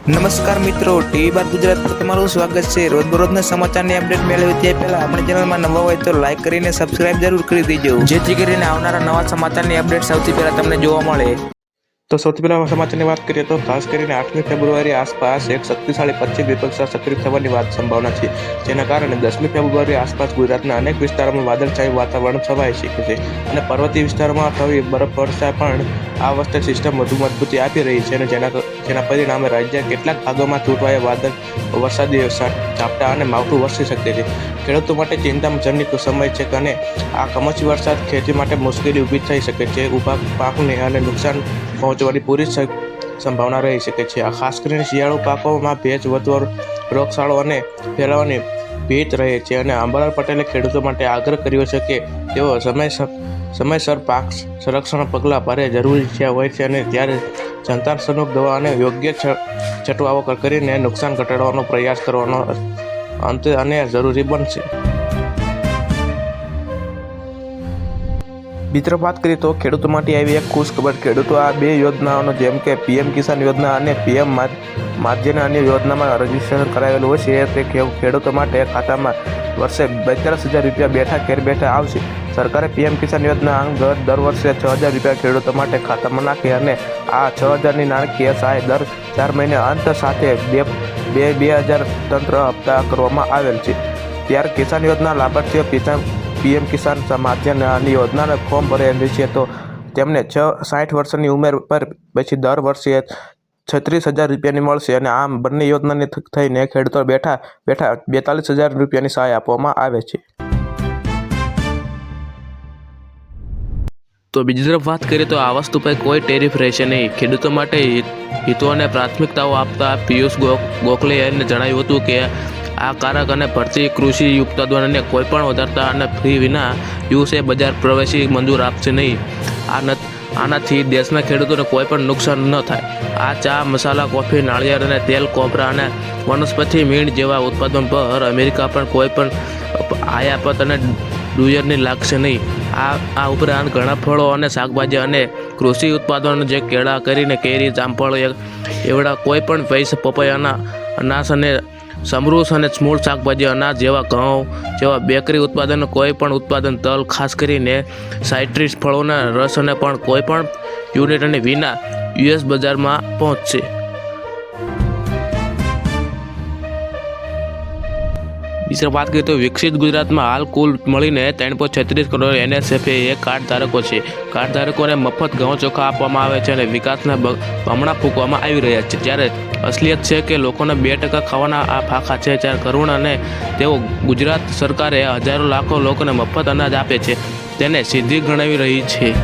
નમસ્કાર મિત્રો, ટીવી બાર ગુજરાત પર તમારું સ્વાગત છે। રોજબરોજના સમાચારની અપડેટ મેળવી તે પહેલા આપણી ચેનલમાં નવા હોય તો લાઈક કરીને સબસ્ક્રાઇબ જરૂર કરી દેજો, જેથી કરીને આવનારા નવા સમાચારની અપડેટ સૌથી પહેલા તમને જોવા મળે। તો સૌથી પહેલા સમાચારની વાત કરીએ તો ખાસ કરીને 8મી ફેબ્રુઆરી આસપાસ એક શક્તિશાળી પશ્ચિમ વિપક્ષ સક્રિય થવાની સંભાવના છે, જેના કારણે 10મી ફેબ્રુઆરી આસપાસ ગુજરાતના અનેક વિસ્તારોમાં વાદળછાયું વાતાવરણ છવાઈ શકે છે અને પર્વતીય વિસ્તારોમાં થવી બરફવર્ષા પણ આ વખતે સિસ્ટમ વધુ મજબૂતી આપી રહી છે અને જેના પરિણામે રાજ્યના કેટલાક ભાગોમાં છૂટવાયા વરસાદી ઝાપટા અને માવઠું વરસી શકે છે। ખેડૂતો માટે ચિંતાજનક સમય છે અને આ કમોસમી વરસાદ ખેતી માટે મુશ્કેલી ઊભી થઈ શકે છે। ઊભા પાકને અને નુકસાન પહોંચવાની પૂરી સંભાવના રહી શકે છે। આ ખાસ કરીને શિયાળુ પાકોમાં ભેજ વધવા, રોગચાળો અને ફેલાવાની ભીત રહે છે અને અંબાલાલ પટેલે ખેડૂતો માટે આગ્રહ કર્યો છે કે તેઓ સમયસર પાક સંરક્ષણ પગલાં ભરે જરૂરી હોય છે અને ત્યારે જંતુનાશક દવા અને યોગ્ય છંટકાવ કરીને નુકસાન ઘટાડવાનો પ્રયાસ કરવાનો અંતે અને જરૂરી બનશે। બીજી વાત કરીએ તો ખેડૂતો માટે આવી એક ખુશ ખબર। ખેડૂતો આ બે યોજનાઓનો જેમ કે પીએમ કિસાન યોજના અને પીએમ માધ્યના અન્ય યોજનામાં રજીસ્ટ્રેશન કરાવેલું હશે તે ખેડૂતો માટે ખાતામાં વર્ષે 42,000 રૂપિયા ઘેર બેઠા આવશે। સરકારે પીએમ કિસાન યોજના અંતર્ગત દર વર્ષે 6,000 રૂપિયા ખેડૂતો માટે ખાતામાં નાખે અને આ 6,000ની નાણાકીય સહાય દર 4 મહિને અંત સાથે 2,000 તંત્ર હપ્તા કરવામાં આવેલ છે। ત્યારે કિસાન યોજના લાભાર્થીઓ પીએમ કિસાન માધ્યમની યોજનાને ફોર્મ ભરેલ છે તો તેમને 60 વર્ષની ઉંમર પર પછી દર વર્ષે 36,000 રૂપિયાની મળશે અને આમ બંને યોજનાને થઈને ખેડૂતો બેઠા 42,000 રૂપિયાની સહાય આપવામાં આવે છે। તો બીજી તરફ વાત કરીએ તો આ વસ્તુ પર કોઈ ટેરિફ રહેશે નહીં। ખેડૂતો માટે હિતોને પ્રાથમિકતાઓ આપતા પિયુષ ગોખલેએ જણાવ્યું હતું કે આ કારક અને ભરતી કૃષિ ઉત્પાદનોને કોઈપણ વધારતા અને ફી વિના યુએસએ બજાર પ્રવેશી મંજૂર આપશે નહીં। આનાથી દેશના ખેડૂતોને કોઈ પણ નુકસાન ન થાય। આ ચા, મસાલા, કોફી, નાળિયેર અને તેલ, કોપરા અને વનસ્પતિ મીણ જેવા ઉત્પાદન પર અમેરિકા પણ કોઈ પણ આયાત અને ડ્યુટીની લાગશે નહીં। આ ઉપરાંત ઘણા ફળો અને શાકભાજી અને કૃષિ ઉત્પાદનો જે કેળા કરીને કેરી, જામફળ એવડા કોઈ પણ વૈશ, પપૈયા, અનાસ અને સમરૂસ અને મૂળ શાકભાજી, અનાજ જેવા ઘઉં જેવા બેકરી ઉત્પાદનો, કોઈ પણ ઉત્પાદન, તલ, ખાસ કરીને સાઇટ્રસ ફળોના રસ અને પણ કોઈ પણ યુનિટ અને વિના યુએસ બજારમાં પહોંચશે। બીજી વાત કરીએ તો વિકસિત ગુજરાતમાં હાલ કુલ મળીને 336 કરોડ NSFAA કાર્ડ ધારકો છે। કાર્ડ ધારકોને મફત ઘઉં ચોખા આપવામાં આવે છે અને વિકાસના બમણા ફૂંકવામાં આવી રહ્યા છે। ત્યારે અસલિયત છે કે લોકોને 2% ખાવાના આ ફાંખા છે, ત્યારે કરુણ અને તેઓ ગુજરાત સરકારે હજારો લાખો લોકોને મફત અનાજ આપે છે તેને સિદ્ધિ ગણાવી રહી છે।